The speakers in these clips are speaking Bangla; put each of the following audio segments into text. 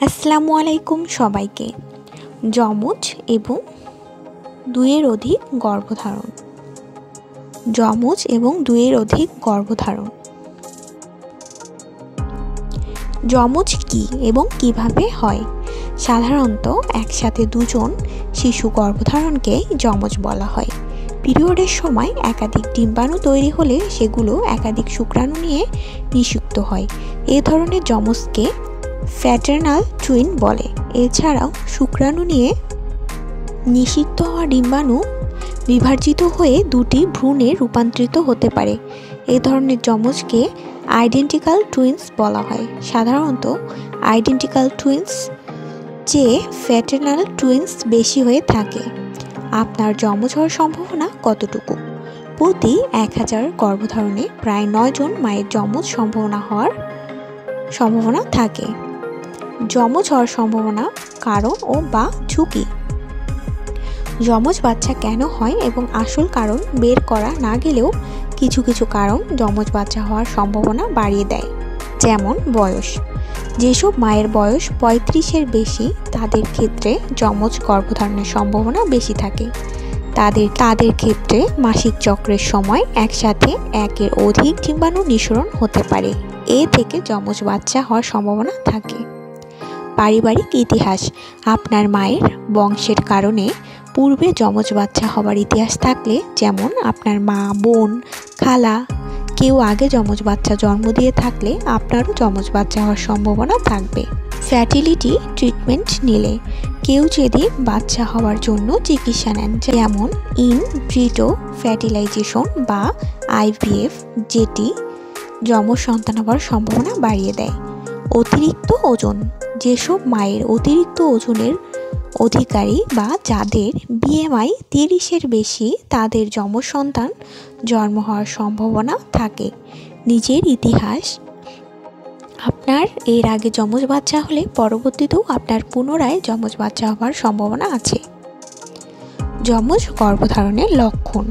আসসালামু আলাইকুম সবাইকে। যমজ এবং দুইয়ের অধিক গর্ভধারণ। যমজ এবং দুইয়ের অধিক গর্ভধারণ। যমজ কি এবং কিভাবে হয়? সাধারণত একসাথে দুজন শিশু গর্ভধারণকে যমজ বলা হয়। পিরিয়ডের সময় একাধিক ডিম্বাণু তৈরি হলে সেগুলো একাধিক শুক্রাণু নিয়ে নিষিক্ত হয়। এ ধরনের যমজকে ফ্র্যাটার্নাল টুইন বলে। এছাড়াও শুক্রাণু নিয়ে নিষিক্ত হওয়া ডিম্বাণু বিভাজিত হয়ে দুটি ভ্রূণে রূপান্তরিত হতে পারে। এ ধরনের যমজকে আইডেন্টিক্যাল টুইনস বলা হয়। সাধারণত আইডেন্টিক্যাল টুইনস চেয়ে ফ্র্যাটার্নাল টুইনস বেশি হয়ে থাকে। আপনার যমজ হওয়ার সম্ভাবনা কতটুকু? প্রতি 1000 গর্ভধারণে প্রায় 9 জন মায়ের যমজ সম্ভাবনা থাকে। যমজ হওয়ার সম্ভাবনা, কারণ ও বা ঝুঁকি। যমজ বাচ্চা কেন হয় এবং আসল কারণ বের করা না গেলেও কিছু কিছু কারণ যমজ বাচ্চা হওয়ার সম্ভাবনা বাড়িয়ে দেয়। যেমন বয়স। যেসব মায়ের বয়স 35-এর বেশি তাদের ক্ষেত্রে যমজ গর্ভধারণের সম্ভাবনা বেশি থাকে। তাদের ক্ষেত্রে মাসিক চক্রের সময় একসাথে একের অধিক ডিম্বাণু নিঃসরণ হতে পারে। এ থেকে যমজ বাচ্চা হওয়ার সম্ভাবনা থাকে। পারিবারিক ইতিহাস। আপনার মায়ের বংশের কারণে পূর্বে যমজ বাচ্চা হওয়ার ইতিহাস থাকলে, যেমন আপনার মা, বোন, খালা কেউ আগে যমজ বাচ্চা জন্ম দিয়ে থাকলে আপনারও যমজ বাচ্চা হওয়ার সম্ভাবনা থাকবে। ফার্টিলিটি ট্রিটমেন্ট নিলে। কেউ যদি বাচ্চা হওয়ার জন্য চিকিৎসা নেন, যেমন ইন ভিট্রো ফার্টিলাইজেশন বা IVF, যেটি যমজ সন্তান হওয়ার সম্ভাবনা বাড়িয়ে দেয়। অতিরিক্ত ওজন। যেসব মায়ের অতিরিক্ত ওজনের অধিকারী বা যাদের BMI 30-এর বেশি তাদের যমজ সন্তান জন্ম হওয়ার সম্ভাবনা থাকে। নিজের ইতিহাস। আপনার এর আগে যমজ বাচ্চা হলে পরবর্তীতেও আপনার পুনরায় যমজ বাচ্চা হওয়ার সম্ভাবনা আছে। যমজ গর্ভধারণের লক্ষণ।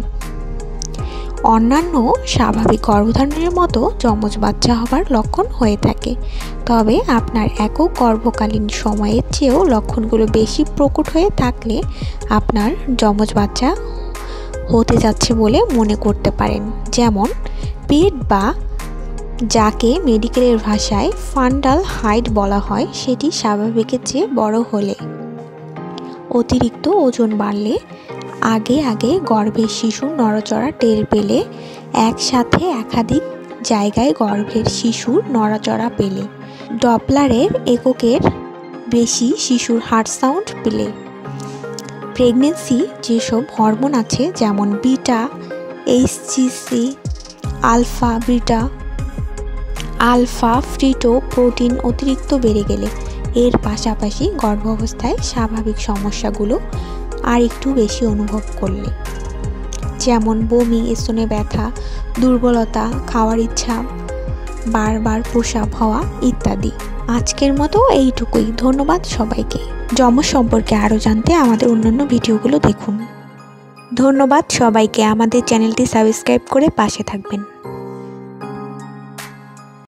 অন্যান্য স্বাভাবিক গর্ভধারণের মতো যমজ বাচ্চা হওয়ার লক্ষণ হয়ে থাকে, তবে আপনার একক গর্ভকালীন সময়ের চেয়েও লক্ষণগুলো বেশি প্রকট হয়ে থাকলে আপনার যমজ বাচ্চা হতে যাচ্ছে বলে মনে করতে পারেন। যেমন পেট, বা যাকে মেডিকেলের ভাষায় ফান্ডাল হাইট বলা হয়, সেটি স্বাভাবিকের চেয়ে বড় হলে। অতিরিক্ত ওজন বাড়লে, আগে গর্ভের শিশু নড়াচড়া টের পেলে, একসাথে একাধিক জায়গায় গর্ভের শিশুর নড়াচড়া পেলে, ডপলারের এককের বেশি শিশুর হার্ট সাউন্ড পেলে। প্রেগনেন্সি। যেসব হরমোন আছে, যেমন beta, HCG, alpha, beta, alpha feto protein অতিরিক্ত বেড়ে গেলে। এর পাশাপাশি গর্ভাবস্থায় স্বাভাবিক সমস্যাগুলো আর একটু বেশি অনুভব করলে, যেমন বমি, স্তনে ব্যথা, দুর্বলতা, খাওয়ার ইচ্ছা, বারবার প্রস্রাব হওয়া ইত্যাদি। আজকের মতো এইটুকুই। ধন্যবাদ সবাইকে। যমজ সম্পর্কে আরও জানতে আমাদের অন্যান্য ভিডিওগুলো দেখুন। ধন্যবাদ সবাইকে। আমাদের চ্যানেলটি সাবস্ক্রাইব করে পাশে থাকবেন।